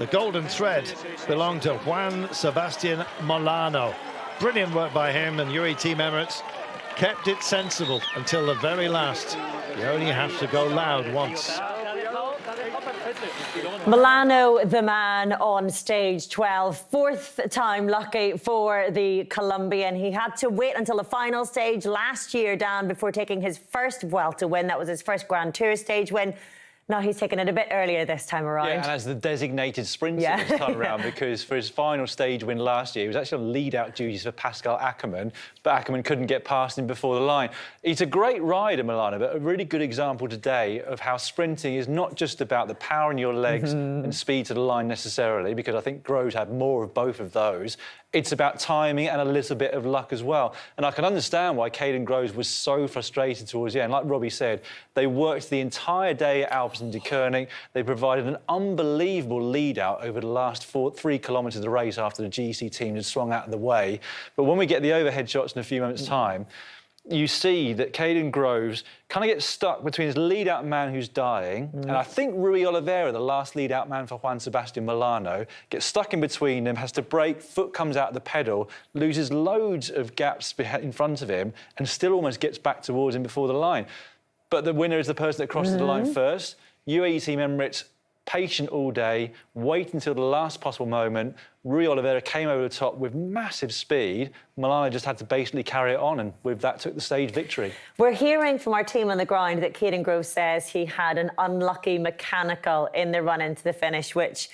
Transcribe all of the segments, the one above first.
The golden thread belonged to Juan Sebastian Molano. Brilliant work by him, and UAE Team Emirates kept it sensible until the very last. You only have to go loud once. Molano, the man on stage 12, fourth time lucky for the Colombian. He had to wait until the final stage last year, Dan, before taking his first Vuelta win. That was his first Grand Tour stage win. Now he's taken it a bit earlier this time around. Yeah, and as the designated sprinter this time around, because for his final stage win last year, he was actually on lead-out duties for Pascal Ackermann, but Ackermann couldn't get past him before the line. He's a great rider, Molano, but a really good example today of how sprinting is not just about the power in your legs and speed to the line necessarily, because I think Groves had more of both of those. It's about timing and a little bit of luck as well. And I can understand why Caden Groves was so frustrated towards the end. Like Robbie said, they worked the entire day at Alpecin-Deceuninck. They provided an unbelievable lead-out over the last 3 kilometres of the race after the GC team had swung out of the way. But when we get the overhead shots in a few moments' time, you see that Caden Groves kind of gets stuck between his lead-out man who's dying, and I think Rui Oliveira, the last lead-out man for Juan Sebastian Molano, gets stuck in between them, has to brake, foot comes out of the pedal, loses loads of gaps in front of him, and still almost gets back towards him before the line. But the winner is the person that crosses the line first. UAE Team Emirates, patient all day, wait until the last possible moment. Rui Oliveira came over the top with massive speed. Molano just had to basically carry it on, and with that took the stage victory. We're hearing from our team on the ground that Caden Groves says he had an unlucky mechanical in the run into the finish, which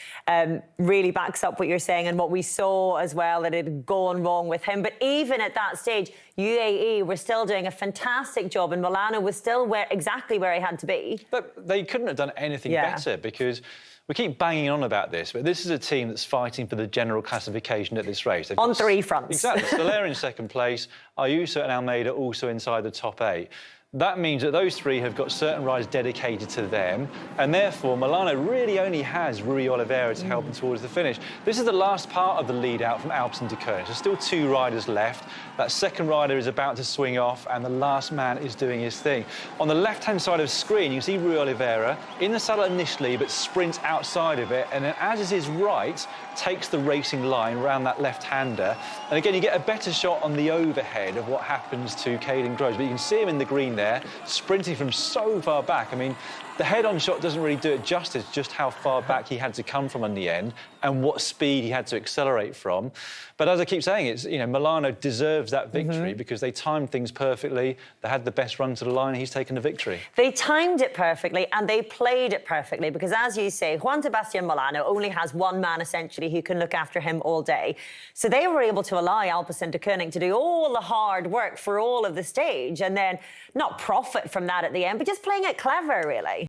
really backs up what you're saying and what we saw as well, that it had gone wrong with him. But even at that stage, UAE were still doing a fantastic job, and Molano was still exactly where he had to be. But they couldn't have done anything better, because we keep banging on about this, but this is a team that's fighting for the general classification at this race. On 3 fronts. Exactly. Soler in second place, Ayuso and Almeida also inside the top 8. That means that those 3 have got certain riders dedicated to them, and therefore Molano really only has Rui Oliveira to help him towards the finish. This is the last part of the lead-out from Alpecin-Deceuninck. There's still 2 riders left. That second rider is about to swing off, and the last man is doing his thing. On the left-hand side of the screen, you can see Rui Oliveira in the saddle initially, but sprints outside of it, and then, as is his right, takes the racing line around that left-hander. And again, you get a better shot on the overhead of what happens to Caden Groves, but you can see him in the green there, sprinting from so far back. I mean, the head-on shot doesn't really do it justice, just how far back he had to come from in the end and what speed he had to accelerate from. But as I keep saying, it's, you know, Molano deserves that victory because they timed things perfectly. They had the best run to the line, and he's taken the victory. They timed it perfectly and they played it perfectly because, as you say, Juan Sebastian Molano only has one man, essentially, who can look after him all day. So they were able to allow Alpecin-Deceuninck to do all the hard work for all of the stage and then not profit from that at the end, but just playing it clever, really.